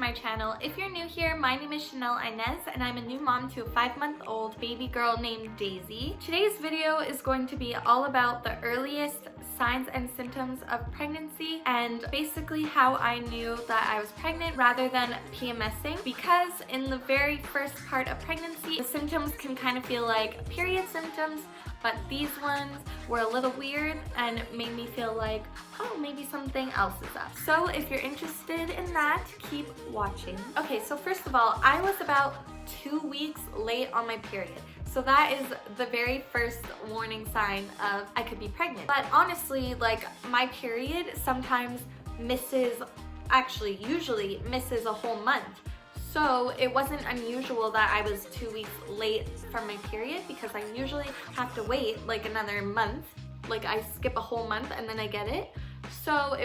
my channel. If you're new here, my name is Chanel Inez and I'm a new mom to a 5-month-old baby girl named Daisy. Today's video is going to be all about the earliest signs and symptoms of pregnancy and basically how I knew that I was pregnant rather than PMSing, because in the very first part of pregnancy, the symptoms can kind of feel like period symptoms, but these ones were a little weird and made me feel like, oh, maybe something else is up. So if you're interested in that, keep watching. Okay, so first of all, I was about 2 weeks late on my period. So that is the very first warning sign of I could be pregnant. But honestly, like, my period sometimes usually misses a whole month. So it wasn't unusual that I was 2 weeks late from my period, because I usually have to wait like another month. Like, I skip a whole month and then I get it. So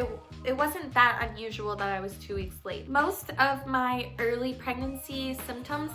it wasn't that unusual that I was 2 weeks late. Most of my early pregnancy symptoms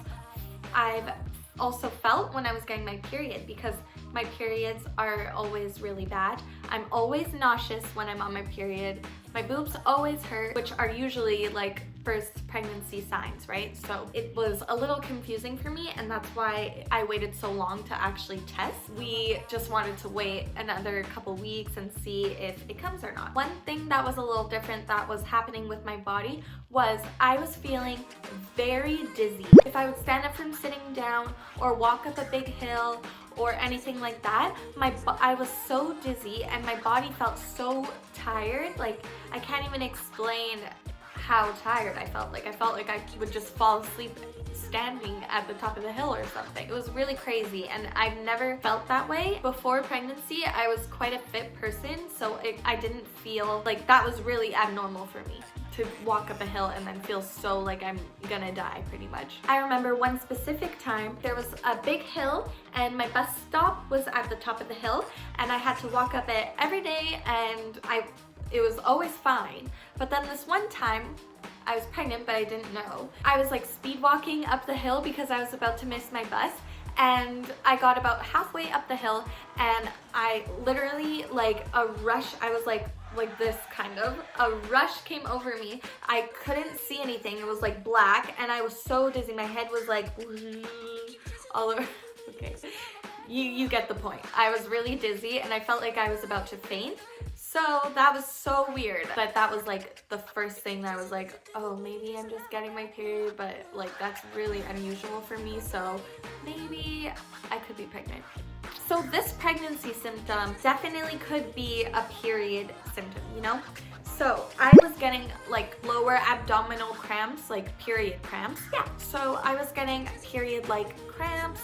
I've also felt when I was getting my period, because my periods are always really bad. I'm always nauseous when I'm on my period. My boobs always hurt, which are usually like first pregnancy signs, right? So it was a little confusing for me, and that's why I waited so long to actually test. We just wanted to wait another couple weeks and see if it comes or not. One thing that was a little different that was happening with my body was I was feeling very dizzy. If I would stand up from sitting down or walk up a big hill or anything like that, I was so dizzy and my body felt so tired. Like, I can't even explain how tired I felt. Like, I felt like I would just fall asleep standing at the top of the hill or something. It was really crazy, and I've never felt that way. Before pregnancy, I was quite a fit person, so I didn't feel like that was really abnormal for me to walk up a hill and then feel so like I'm gonna die, pretty much. I remember one specific time, there was a big hill and my bus stop was at the top of the hill, and I had to walk up it every day, and it was always fine. But then this one time, I was pregnant, but I didn't know. I was like speed walking up the hill because I was about to miss my bus, and I got about halfway up the hill and I literally, like, a rush, I was like this kind of, a rush came over me. I couldn't see anything. It was like black and I was so dizzy. My head was like all over. Okay, you get the point. I was really dizzy and I felt like I was about to faint. So that was so weird, but that was like the first thing that I was like, oh, maybe I'm just getting my period, but like that's really unusual for me, so maybe I could be pregnant. So this pregnancy symptom definitely could be a period symptom, you know? So I was getting like lower abdominal cramps, like period cramps. Yeah, so I was getting period like cramps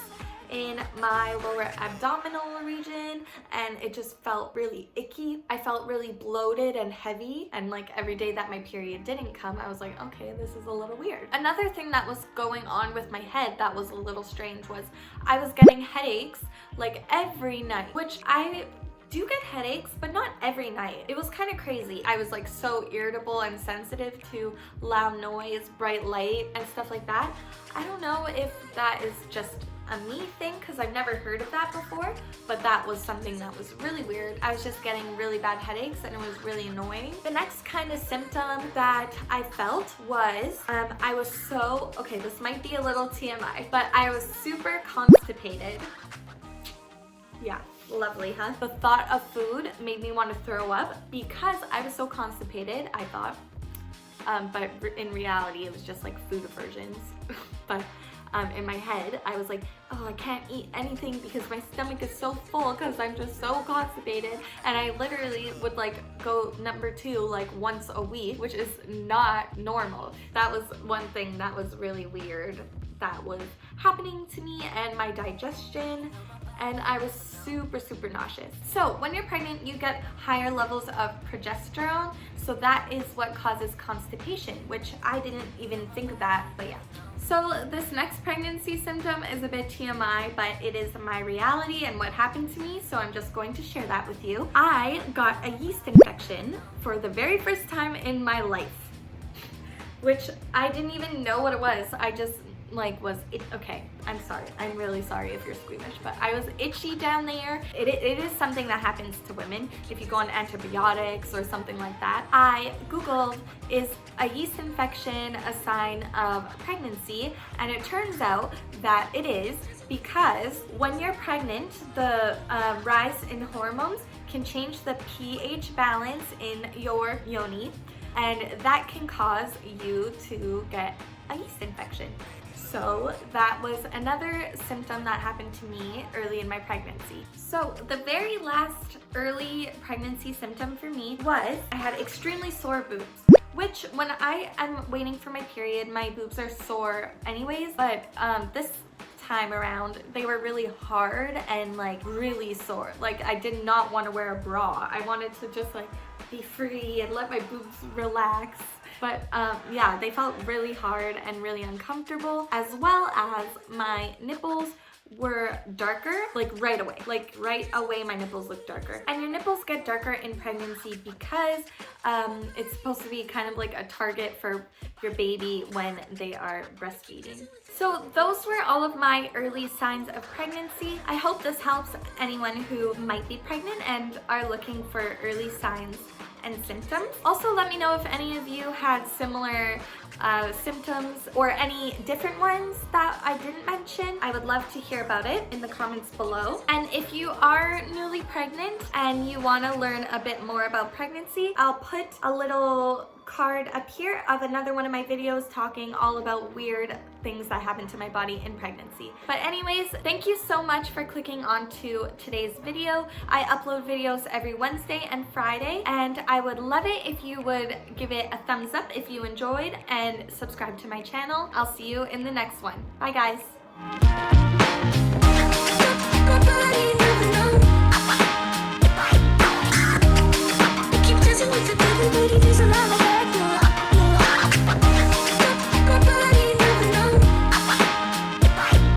in my lower abdominal region, and it just felt really icky. I felt really bloated and heavy, and like every day that my period didn't come, I was like, okay, this is a little weird. Another thing that was going on with my head that was a little strange was I was getting headaches like every night, which I do get headaches, but not every night. It was kind of crazy. I was like so irritable and sensitive to loud noise, bright light, and stuff like that. I don't know if that is just a me thing, because I've never heard of that before, but that was something that was really weird. I was just getting really bad headaches and it was really annoying. The next kind of symptom that I felt was I was so, okay, this might be a little TMI, but I was super constipated. Yeah, lovely, huh? The thought of food made me want to throw up because I was so constipated, I thought. But in reality, it was just like food aversions. But in my head, I was like, oh, I can't eat anything because my stomach is so full because I'm just so constipated. And I literally would like go number 2 like once a week, which is not normal. That was one thing that was really weird that was happening to me and my digestion, and I was super nauseous. So when you're pregnant, you get higher levels of progesterone, so that is what causes constipation, which I didn't even think of that, but yeah. So this next pregnancy symptom is a bit TMI, but it is my reality and what happened to me, so I'm just going to share that with you. I got a yeast infection for the very first time in my life, which I didn't even know what it was. I just like was it. Okay, I'm sorry. I'm really sorry if you're squeamish, but I was itchy down there. It is something that happens to women if you go on antibiotics or something like that. I Googled, is a yeast infection a sign of pregnancy? And it turns out that it is, because when you're pregnant, the rise in hormones can change the pH balance in your yoni, and that can cause you to get a yeast infection. So that was another symptom that happened to me early in my pregnancy. So the very last early pregnancy symptom for me was I had extremely sore boobs, which when I am waiting for my period, my boobs are sore anyways, but this time around they were really hard and like really sore. Like I did not want to wear a bra. I wanted to just like be free and let my boobs relax. But yeah, they felt really hard and really uncomfortable, as well as my nipples were darker, like right away. Like right away my nipples look darker. And your nipples get darker in pregnancy because it's supposed to be kind of like a target for your baby when they are breastfeeding. So those were all of my early signs of pregnancy. I hope this helps anyone who might be pregnant and are looking for early signs and symptoms. Also, let me know if any of you had similar symptoms or any different ones that I didn't mention. I would love to hear about it in the comments below. And if you are newly pregnant and you want to learn a bit more about pregnancy, I'll put a little card up here of another one of my videos talking all about weird things that happen to my body in pregnancy. But anyways, thank you so much for clicking onto today's video. I upload videos every Wednesday and Friday, and I would love it if you would give it a thumbs up if you enjoyed and subscribe to my channel. I'll see you in the next one. Bye guys.